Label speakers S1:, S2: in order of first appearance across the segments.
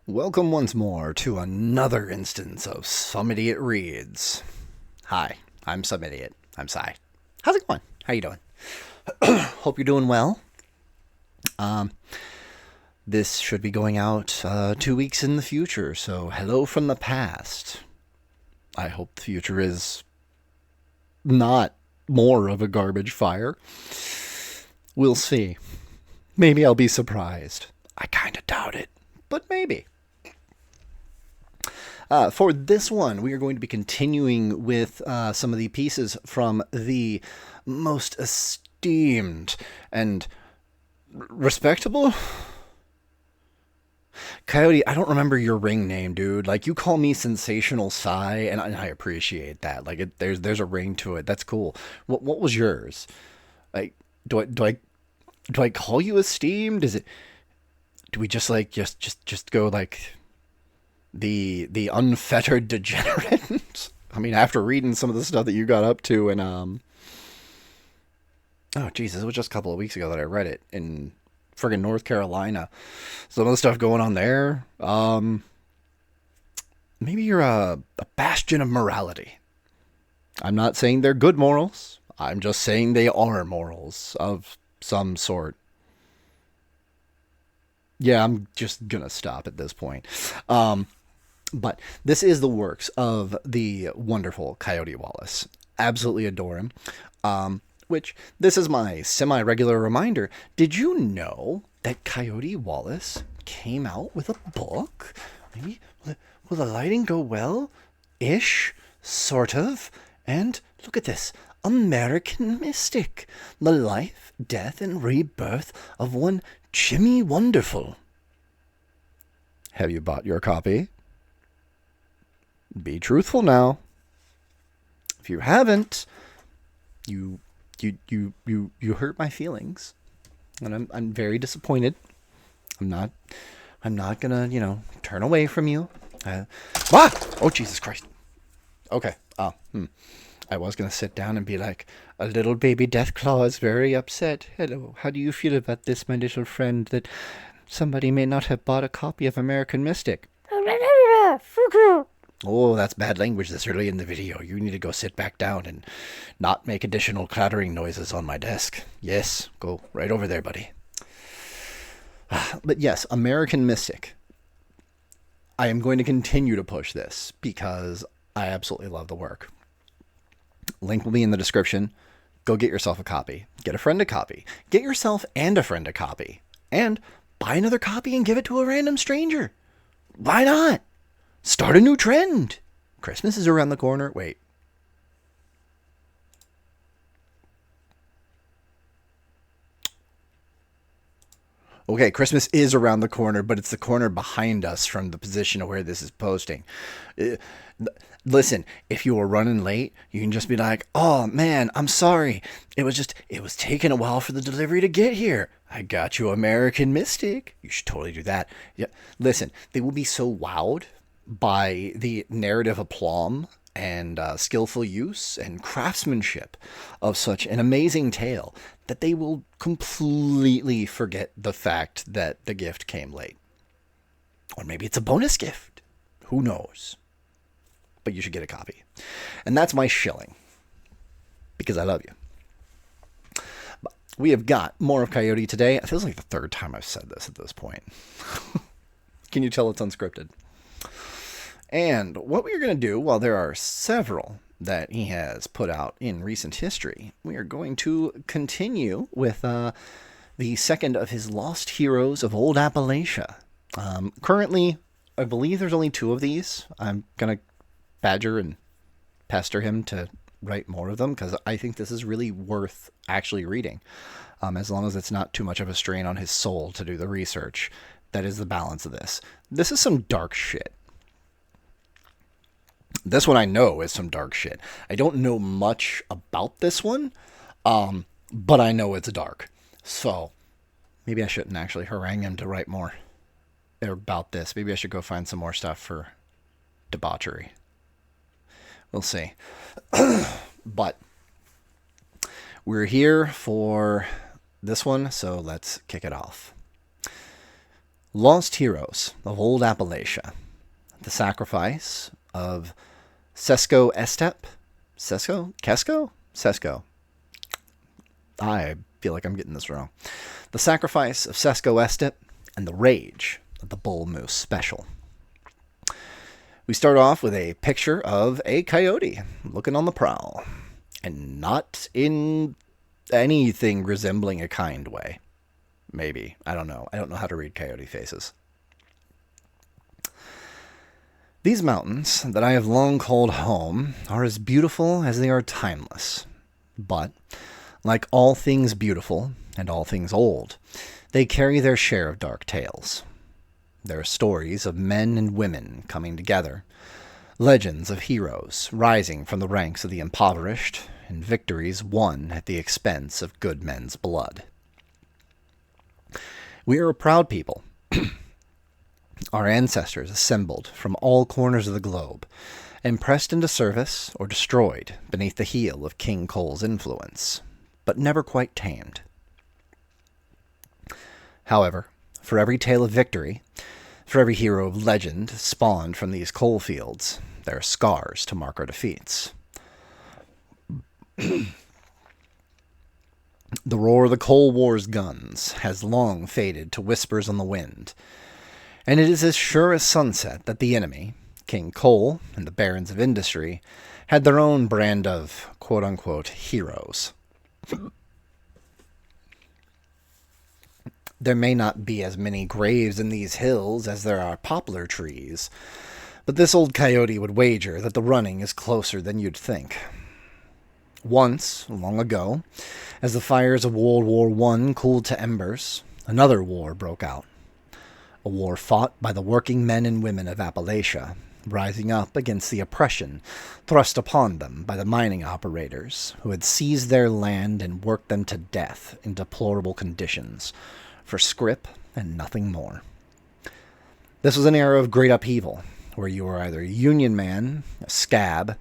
S1: Welcome once more to another instance of Some Idiot Reads. Hi, I'm Some Idiot. I'm Cy. How's it going? How you doing? Hope you're doing well. This should be going out 2 weeks in the future, so hello from the past. I hope the future is not more of a garbage fire. We'll see. Maybe I'll be surprised. I kind of doubt it, but maybe. For this one, we are going to be continuing with some of the pieces from the most esteemed and respectable Coyote. I don't remember your ring name, dude. Like, you call me Sensational Sigh, and I appreciate that. Like, there's a ring to it. That's cool. What was yours? Like, do I call you esteemed? Do we just go like the unfettered degenerate? I mean, after reading some of the stuff that you got up to, and oh Jesus, it was just a couple of weeks ago that I read it in friggin' North Carolina. Some of the stuff going on there. Maybe you're a bastion of morality. I'm not saying they're good morals. I'm just saying they are morals of some sort. Yeah, I'm just gonna stop at this point. But this is the works of the wonderful Coyote Wallace. Absolutely adore him. Which, this is my semi-regular reminder. Did you know that Coyote Wallace came out with a book? Maybe, will the lighting go well? Ish, sort of. And look at this. American Mystic. The life, death, and rebirth of one Jimmy Wonderful. Have you bought your copy? Be truthful now. If you haven't, you hurt my feelings, and I'm very disappointed. I'm not gonna turn away from you. Oh Jesus Christ. Okay. I was gonna sit down and be like, a little baby Deathclaw is very upset. Hello, how do you feel about this, my little friend, that somebody may not have bought a copy of American Mystic? Oh, that's bad language this early in the video. You need to go sit back down and not make additional clattering noises on my desk. Yes, go right over there, buddy. But yes, American Mystic. I am going to continue to push this because I absolutely love the work. Link will be in the description. Go get yourself a copy. Get a friend a copy. Get yourself and a friend a copy. And buy another copy and give it to a random stranger. Why not? Start a new trend. Christmas is around the corner. Wait. Okay, Christmas is around the corner, but it's the corner behind us from the position of where this is posting. Listen, if you were running late, you can just be like, oh man, I'm sorry. It was taking a while for the delivery to get here. I got you American Mystic. You should totally do that. Yeah. Listen, they will be so wowed by the narrative aplomb and skillful use and craftsmanship of such an amazing tale that they will completely forget the fact that the gift came late. Or maybe it's a bonus gift. Who knows? But you should get a copy. And that's my shilling. Because I love you. But we have got more of Coyote today. It feels like the third time I've said this at this point. Can you tell it's unscripted? And what we're going to do, while there are several that he has put out in recent history, we are going to continue with the second of his Lost Heroes of Old Appalachia. Currently, I believe there's only 2 of these. I'm going to badger and pester him to write more of them, because I think this is really worth actually reading, as long as it's not too much of a strain on his soul to do the research. That is the balance of this. This is some dark shit. This one I know is some dark shit. I don't know much about this one, but I know it's dark. So maybe I shouldn't actually harangue him to write more about this. Maybe I should go find some more stuff for debauchery. We'll see. But we're here for this one, so let's kick it off. Lost heroes of old Appalachia. The sacrifice of Cesco Estep. Cesco? I feel like I'm getting this wrong. The sacrifice of Cesco Estep and the rage of the bull moose special. We start off with a picture of a coyote looking on the prowl, and not in anything resembling a kind way. Maybe. I don't know. I don't know how to read coyote faces. These mountains that I have long called home are as beautiful as they are timeless. But, like all things beautiful and all things old, they carry their share of dark tales. There are stories of men and women coming together, legends of heroes rising from the ranks of the impoverished, and victories won at the expense of good men's blood. We are a proud people. Our ancestors assembled from all corners of the globe and pressed into service or destroyed beneath the heel of King Cole's influence, but never quite tamed. However, for every tale of victory, for every hero of legend spawned from these coal fields, there are scars to mark our defeats. The roar of the Coal War's guns has long faded to whispers on the wind, and it is as sure as sunset that the enemy, King Cole and the barons of industry, had their own brand of quote-unquote heroes. There may not be as many graves in these hills as there are poplar trees, but this old coyote would wager that the running is closer than you'd think. Once, long ago, as the fires of World War I cooled to embers, another war broke out. A war fought by the working men and women of Appalachia, rising up against the oppression thrust upon them by the mining operators who had seized their land and worked them to death in deplorable conditions, for scrip and nothing more. This was an era of great upheaval, where you were either a union man, a scab,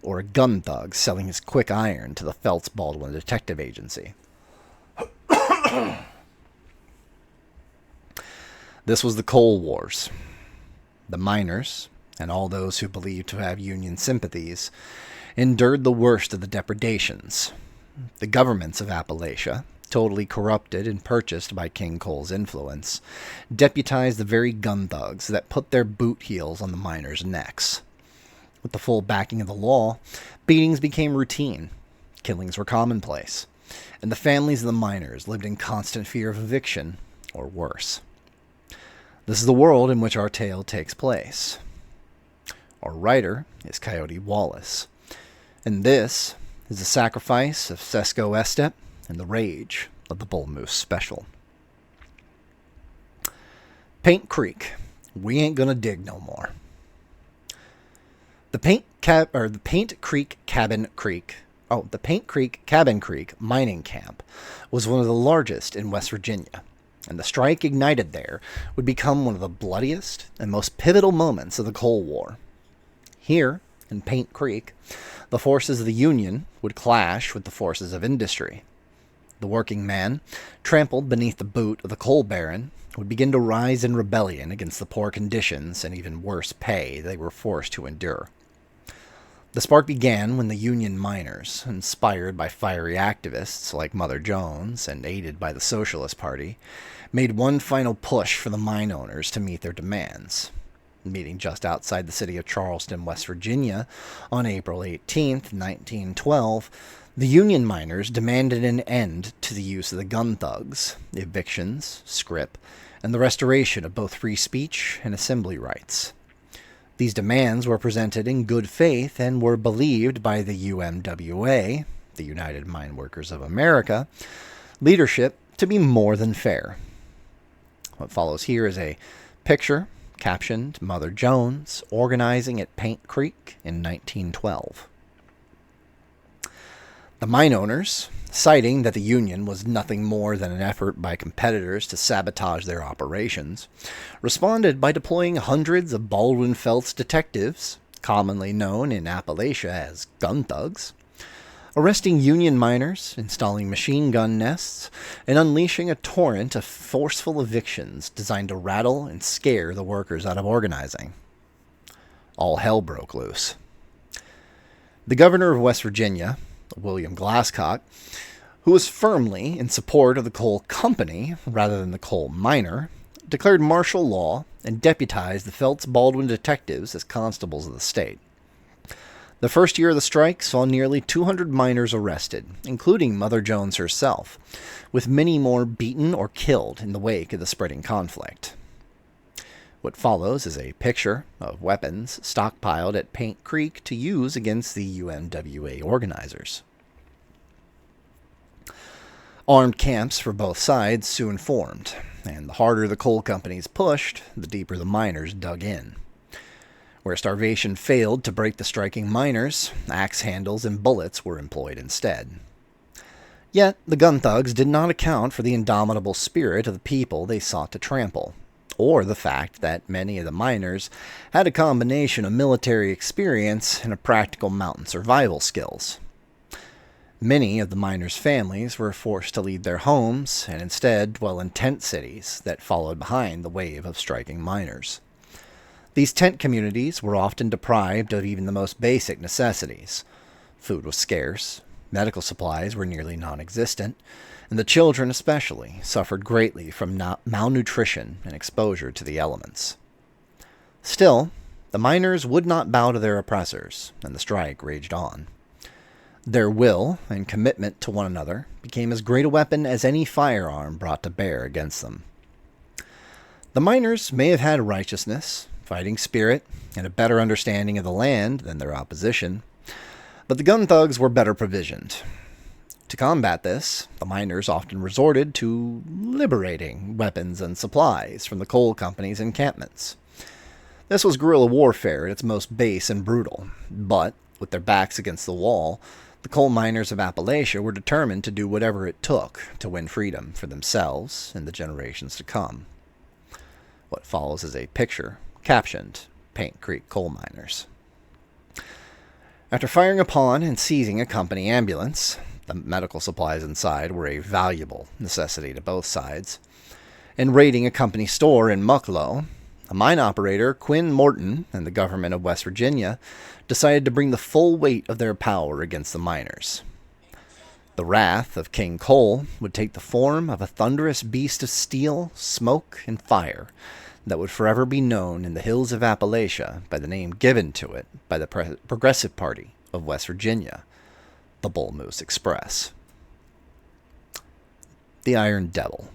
S1: or a gun thug selling his quick iron to the Phelps Baldwin Detective Agency. This was the Coal Wars. The miners, and all those who believed to have Union sympathies, endured the worst of the depredations. The governments of Appalachia, totally corrupted and purchased by King Cole's influence, deputized the very gun thugs that put their boot heels on the miners' necks. With the full backing of the law, beatings became routine, killings were commonplace, and the families of the miners lived in constant fear of eviction, or worse. This is the world in which our tale takes place. Our writer is Coyote Wallace, and this is the sacrifice of Cesco Estep and the rage of the bull moose special. Paint Creek. We ain't gonna dig no more. The Paint Creek Cabin Creek mining camp was one of the largest in West Virginia, and the strike ignited there would become one of the bloodiest and most pivotal moments of the Coal War. Here, in Paint Creek, the forces of the Union would clash with the forces of industry. The working man, trampled beneath the boot of the coal baron, would begin to rise in rebellion against the poor conditions and even worse pay they were forced to endure. The spark began when the Union miners, inspired by fiery activists like Mother Jones and aided by the Socialist Party, made one final push for the mine owners to meet their demands. Meeting just outside the city of Charleston, West Virginia, on April 18, 1912, the Union miners demanded an end to the use of the gun thugs, evictions, scrip, and the restoration of both free speech and assembly rights. These demands were presented in good faith and were believed by the UMWA, the United Mine Workers of America, leadership to be more than fair. What follows here is a picture captioned Mother Jones organizing at Paint Creek in 1912. The mine owners, citing that the Union was nothing more than an effort by competitors to sabotage their operations, responded by deploying hundreds of Baldwin Phelps detectives, commonly known in Appalachia as gun thugs, arresting Union miners, installing machine gun nests, and unleashing a torrent of forceful evictions designed to rattle and scare the workers out of organizing. All hell broke loose. The governor of West Virginia, William Glasscock, who was firmly in support of the coal company rather than the coal miner, declared martial law and deputized the Phelps-Baldwin detectives as constables of the state. The first year of the strike saw nearly 200 miners arrested, including Mother Jones herself, with many more beaten or killed in the wake of the spreading conflict. What follows is a picture of weapons stockpiled at Paint Creek to use against the UMWA organizers. Armed camps for both sides soon formed, and the harder the coal companies pushed, the deeper the miners dug in. Where starvation failed to break the striking miners, axe handles and bullets were employed instead. Yet, the gun thugs did not account for the indomitable spirit of the people they sought to trample, or the fact that many of the miners had a combination of military experience and a practical mountain survival skills. Many of the miners' families were forced to leave their homes and instead dwell in tent cities that followed behind the wave of striking miners. These tent communities were often deprived of even the most basic necessities. Food was scarce, medical supplies were nearly non-existent, and the children especially suffered greatly from malnutrition and exposure to the elements. Still, the miners would not bow to their oppressors, and the strike raged on. Their will and commitment to one another became as great a weapon as any firearm brought to bear against them. The miners may have had righteousness, fighting spirit, and a better understanding of the land than their opposition, but the gun thugs were better provisioned. To combat this, the miners often resorted to liberating weapons and supplies from the coal company's encampments. This was guerrilla warfare at its most base and brutal, but, with their backs against the wall, the coal miners of Appalachia were determined to do whatever it took to win freedom for themselves and the generations to come. What follows is a picture captioned, Paint Creek Coal Miners. After firing upon and seizing a company ambulance, the medical supplies inside were a valuable necessity to both sides, and raiding a company store in Mucklow, a mine operator, Quinn Morton, and the government of West Virginia decided to bring the full weight of their power against the miners. The wrath of King Coal would take the form of a thunderous beast of steel, smoke, and fire that would forever be known in the hills of Appalachia by the name given to it by the Progressive Party of West Virginia, the Bull Moose Express. The Iron Devil.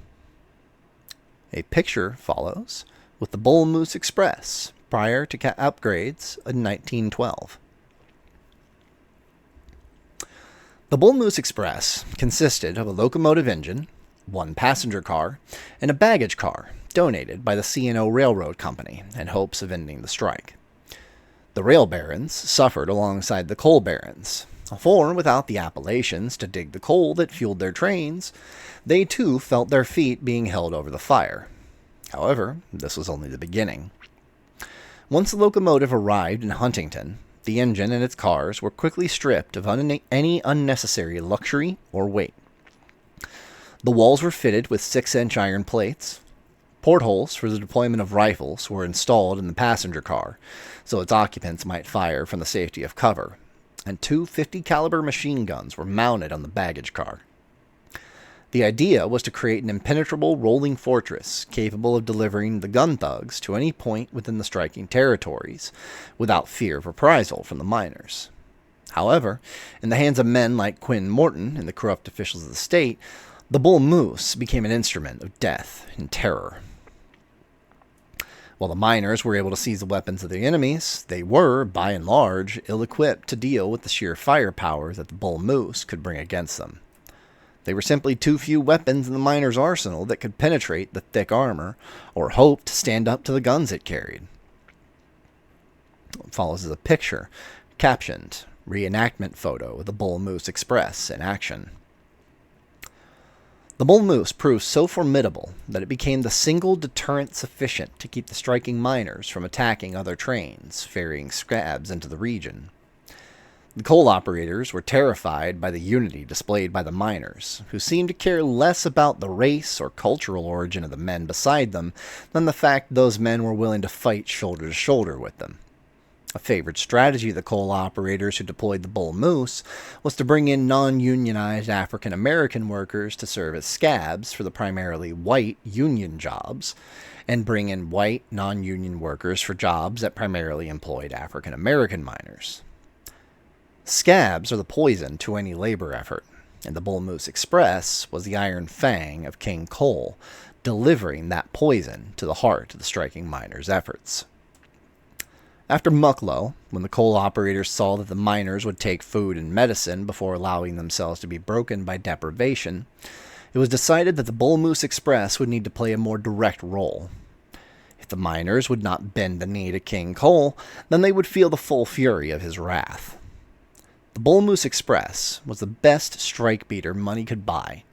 S1: A picture follows with the Bull Moose Express prior to upgrades in 1912. The Bull Moose Express consisted of a locomotive engine, one passenger car, and a baggage car donated by the C&O Railroad Company in hopes of ending the strike. The rail barons suffered alongside the coal barons, for without the Appalachians to dig the coal that fueled their trains, they too felt their feet being held over the fire. However, this was only the beginning. Once the locomotive arrived in Huntington, the engine and its cars were quickly stripped of any unnecessary luxury or weight. The walls were fitted with 6-inch iron plates. Portholes for the deployment of rifles were installed in the passenger car, so its occupants might fire from the safety of cover, and 2 50-caliber machine guns were mounted on the baggage car. The idea was to create an impenetrable rolling fortress capable of delivering the gun thugs to any point within the striking territories without fear of reprisal from the miners. However, in the hands of men like Quinn Morton and the corrupt officials of the state, the Bull Moose became an instrument of death and terror. While the miners were able to seize the weapons of the enemies, they were, by and large, ill-equipped to deal with the sheer firepower that the Bull Moose could bring against them. They were simply too few weapons in the miners' arsenal that could penetrate the thick armor or hope to stand up to the guns it carried. What follows is a picture, captioned, reenactment photo of the Bull Moose Express in action. The Bull Moose proved so formidable that it became the single deterrent sufficient to keep the striking miners from attacking other trains ferrying scabs into the region. The coal operators were terrified by the unity displayed by the miners, who seemed to care less about the race or cultural origin of the men beside them than the fact those men were willing to fight shoulder to shoulder with them. A favorite strategy of the coal operators who deployed the bull moose was to bring in non-unionized African American workers to serve as scabs for the primarily white union jobs, and bring in white non-union workers for jobs that primarily employed African American miners. Scabs are the poison to any labor effort, and the Bull Moose Express was the iron fang of King Coal, delivering that poison to the heart of the striking miners' efforts. After Mucklow, when the coal operators saw that the miners would take food and medicine before allowing themselves to be broken by deprivation, it was decided that the Bull Moose Express would need to play a more direct role. If the miners would not bend the knee to King Coal, then they would feel the full fury of his wrath. The Bull Moose Express was the best strike beater money could buy,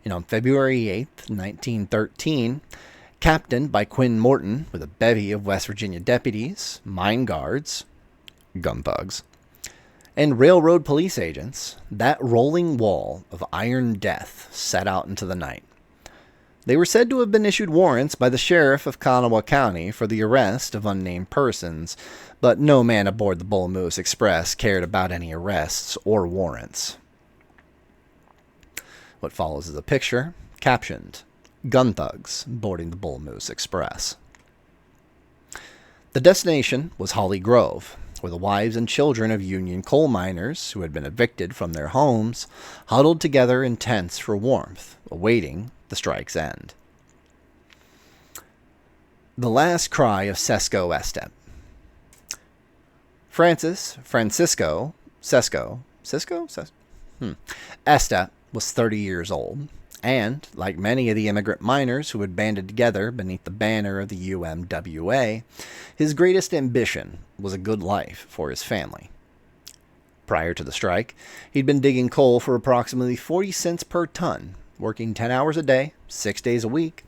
S1: and on February 8th, 1913, captained by Quinn Morton with a bevy of West Virginia deputies, mine guards, gun thugs, and railroad police agents, that rolling wall of iron death set out into the night. They were said to have been issued warrants by the sheriff of Kanawha County for the arrest of unnamed persons, but no man aboard the Bull Moose Express cared about any arrests or warrants. What follows is a picture, captioned, "Gun Thugs Boarding the Bull Moose Express." The destination was Holly Grove, where the wives and children of Union coal miners who had been evicted from their homes huddled together in tents for warmth, awaiting the strike's end. The last cry of Cesco Estep. Cesco Estep was 30 years old, and, like many of the immigrant miners who had banded together beneath the banner of the UMWA, his greatest ambition was a good life for his family. Prior to the strike, he'd been digging coal for approximately 40 cents per ton, working 10 hours a day, 6 days a week,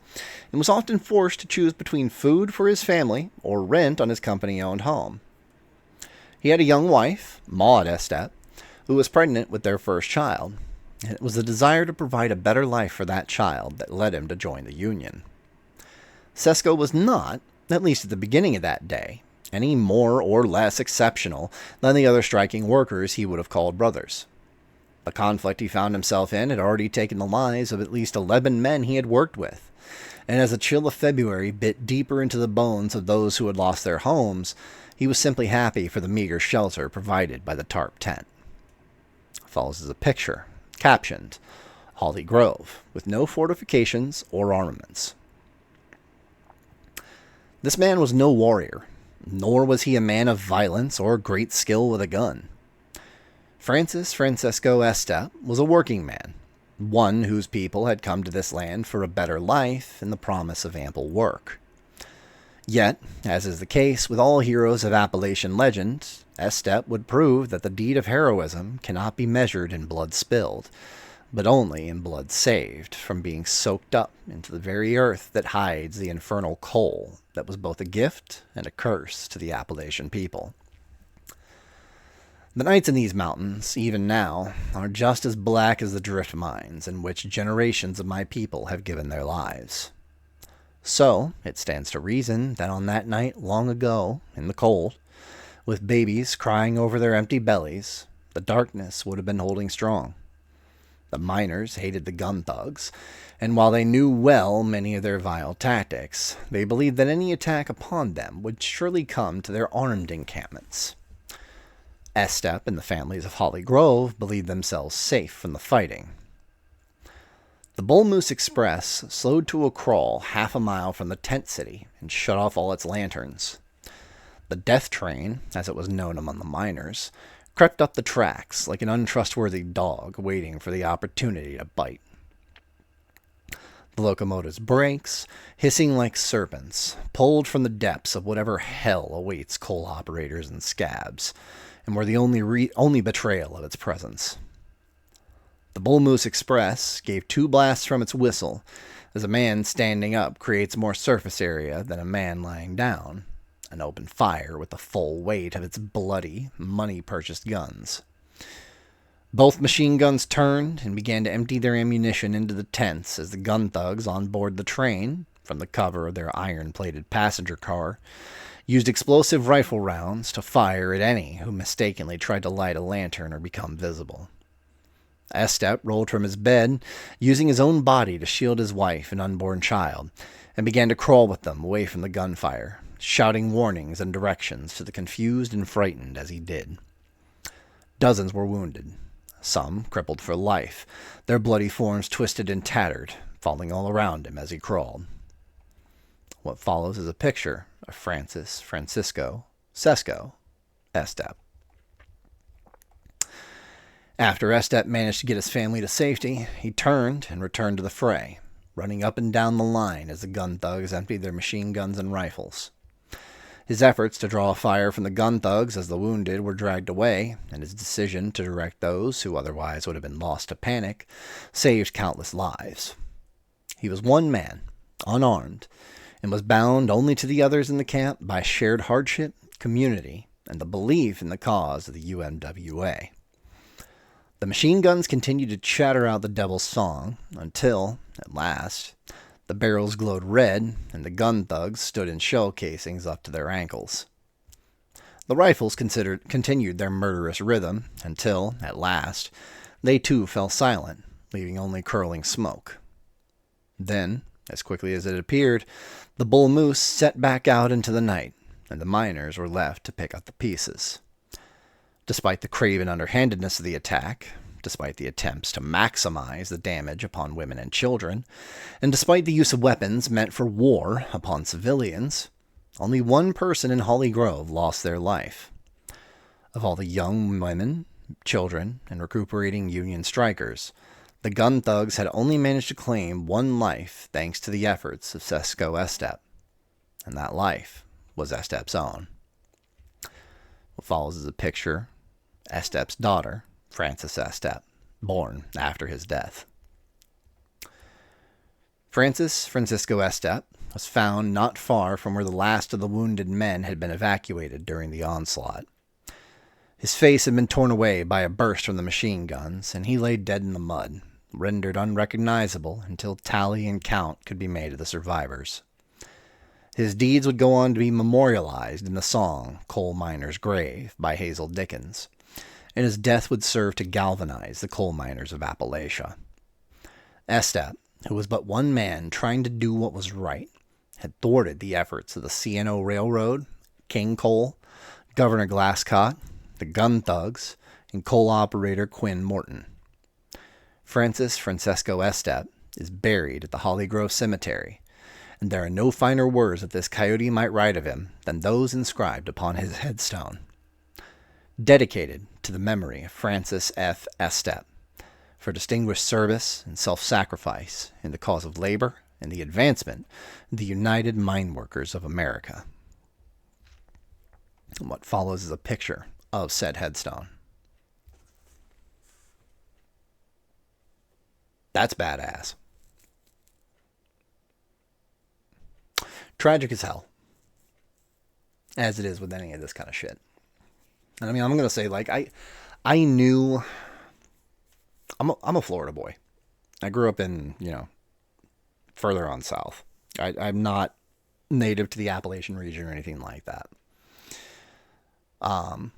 S1: and was often forced to choose between food for his family or rent on his company-owned home. He had a young wife, Maud Estep, who was pregnant with their first child, and it was the desire to provide a better life for that child that led him to join the Union. Cesco was not, at least at the beginning of that day, any more or less exceptional than the other striking workers he would have called brothers. The conflict he found himself in had already taken the lives of at least 11 men he had worked with, and as the chill of February bit deeper into the bones of those who had lost their homes, he was simply happy for the meager shelter provided by the tarp tent. Follows is a picture, captioned, "Holly Grove, with no fortifications or armaments." This man was no warrior, nor was he a man of violence or great skill with a gun. Francisco Estep was a working man, one whose people had come to this land for a better life and the promise of ample work. Yet, as is the case with all heroes of Appalachian legend, Estep would prove that the deed of heroism cannot be measured in blood spilled, but only in blood saved from being soaked up into the very earth that hides the infernal coal that was both a gift and a curse to the Appalachian people. The nights in these mountains, even now, are just as black as the drift mines in which generations of my people have given their lives. So, it stands to reason that on that night long ago, in the cold, with babies crying over their empty bellies, the darkness would have been holding strong. The miners hated the gun thugs, and while they knew well many of their vile tactics, they believed that any attack upon them would surely come to their armed encampments. Estep and the families of Holly Grove believed themselves safe from the fighting. The Bull Moose Express slowed to a crawl half a mile from the tent city and shut off all its lanterns. The death train, as it was known among the miners, crept up the tracks like an untrustworthy dog waiting for the opportunity to bite. The locomotive's brakes, hissing like serpents, pulled from the depths of whatever hell awaits coal operators and scabs, and were the only betrayal of its presence. The Bull Moose Express gave 2 blasts from its whistle, as a man standing up creates more surface area than a man lying down, and opened fire with the full weight of its bloody, money-purchased guns. Both machine guns turned and began to empty their ammunition into the tents as the gun thugs on board the train, from the cover of their iron-plated passenger car, used explosive rifle rounds to fire at any who mistakenly tried to light a lantern or become visible. Estep rolled from his bed, using his own body to shield his wife and unborn child, and began to crawl with them away from the gunfire, shouting warnings and directions to the confused and frightened as he did. Dozens were wounded, some crippled for life, their bloody forms twisted and tattered, falling all around him as he crawled. What follows is a picture of Cesco Estep. After Estep managed to get his family to safety, he turned and returned to the fray, running up and down the line as the gun thugs emptied their machine guns and rifles. His efforts to draw fire from the gun thugs as the wounded were dragged away, and his decision to direct those who otherwise would have been lost to panic, saved countless lives. He was one man, unarmed, and was bound only to the others in the camp by shared hardship, community, and the belief in the cause of the UMWA. The machine guns continued to chatter out the devil's song until, at last, the barrels glowed red and the gun thugs stood in shell casings up to their ankles. The rifles continued their murderous rhythm until, at last, they too fell silent, leaving only curling smoke. Then, as quickly as it appeared, the bull moose set back out into the night, and the miners were left to pick up the pieces. Despite the craven underhandedness of the attack, despite the attempts to maximize the damage upon women and children, and despite the use of weapons meant for war upon civilians, only one person in Holly Grove lost their life. Of all the young women, children, and recuperating Union strikers, the gun thugs had only managed to claim one life thanks to the efforts of Cesco Estep, and that life was Estep's own. What follows is a picture Estep's daughter, Frances Estep, born after his death. Francisco Estep was found not far from where the last of the wounded men had been evacuated during the onslaught. His face had been torn away by a burst from the machine guns, and he lay dead in the mud, rendered unrecognizable until tally and count could be made of the survivors. His deeds would go on to be memorialized in the song Coal Miner's Grave by Hazel Dickens, and his death would serve to galvanize the coal miners of Appalachia. Estep, who was but one man trying to do what was right, had thwarted the efforts of the C&O Railroad, King Coal, Governor Glasscock, the gun thugs, and coal operator Quinn Morton. Francisco Estep is buried at the Holly Grove Cemetery, and there are no finer words that this coyote might write of him than those inscribed upon his headstone. Dedicated to the memory of Francis F. Estep, for distinguished service and self-sacrifice in the cause of labor and the advancement of the United Mine Workers of America. And what follows is a picture of said headstone. That's badass. Tragic as hell. As it is with any of this kind of shit. And I mean, I'm going to say, like, I knew... I'm a Florida boy. I grew up in, further on south. I'm not native to the Appalachian region or anything like that. I've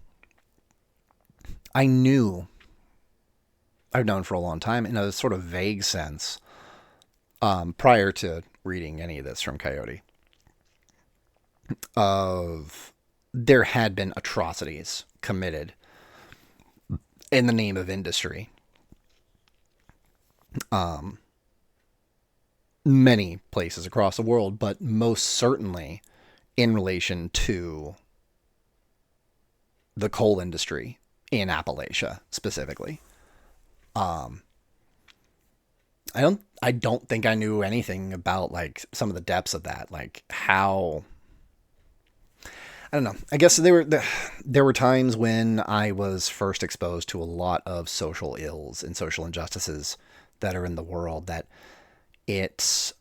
S1: known for a long time in a sort of vague sense, prior to reading any of this from Coyote, of there had been atrocities committed in the name of industry. Many places across the world, but most certainly in relation to the coal industry in Appalachia specifically. I don't think I knew anything about like some of the depths of that, like how, I don't know. I guess there were times when I was first exposed to a lot of social ills and social injustices that are in the world that it's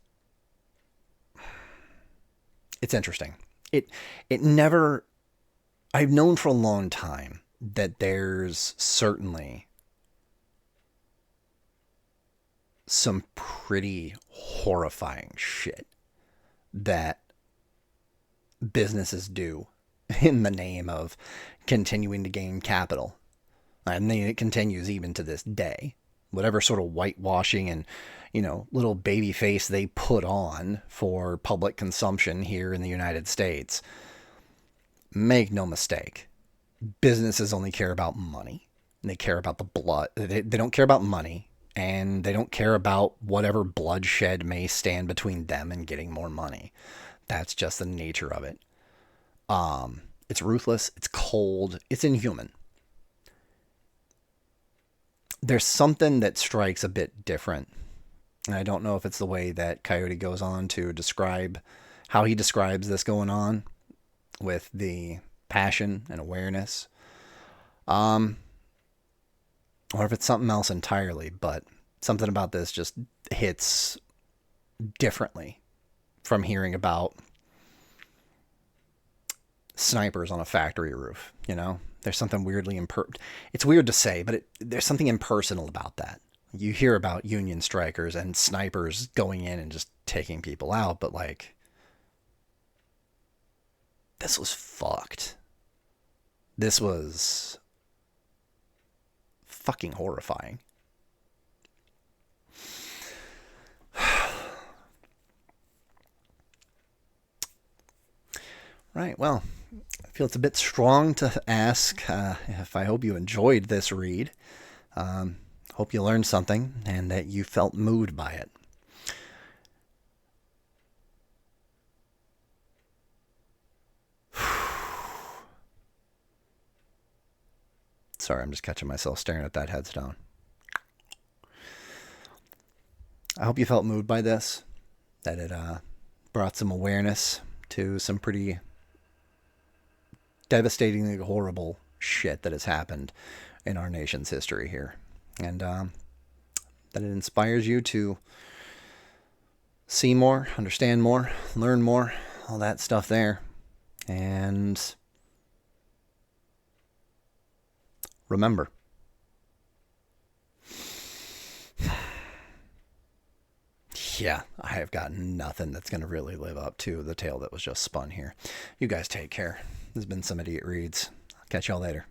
S1: interesting. It never, I've known for a long time that there's certainly some pretty horrifying shit that businesses do in the name of continuing to gain capital. And it continues even to this day. Whatever sort of whitewashing and, little baby face they put on for public consumption here in the United States, make no mistake, businesses only care about money. They care about the blood. They don't care about money, and they don't care about whatever bloodshed may stand between them and getting more money. That's just the nature of it. It's ruthless. It's cold. It's inhuman. There's something that strikes a bit different. And I don't know if it's the way that Coyote goes on to describe how he describes this going on with the passion and awareness. Or if it's something else entirely, but something about this just hits differently from hearing about snipers on a factory roof, There's something weirdly it's weird to say, but there's something impersonal about that. You hear about Union strikers and snipers going in and just taking people out, but this was fucked. This was fucking horrifying. Right, well, I feel it's a bit strong to ask if I hope you enjoyed this read. Hope you learned something and that you felt moved by it. Sorry, I'm just catching myself staring at that headstone. I hope you felt moved by this, that it brought some awareness to some pretty devastatingly horrible shit that has happened in our nation's history here. And that it inspires you to see more, understand more, learn more, all that stuff there. And remember, yeah, I have got nothing that's going to really live up to the tale that was just spun here. You guys take care. This has been Some Idiot Reads. I'll catch y'all later.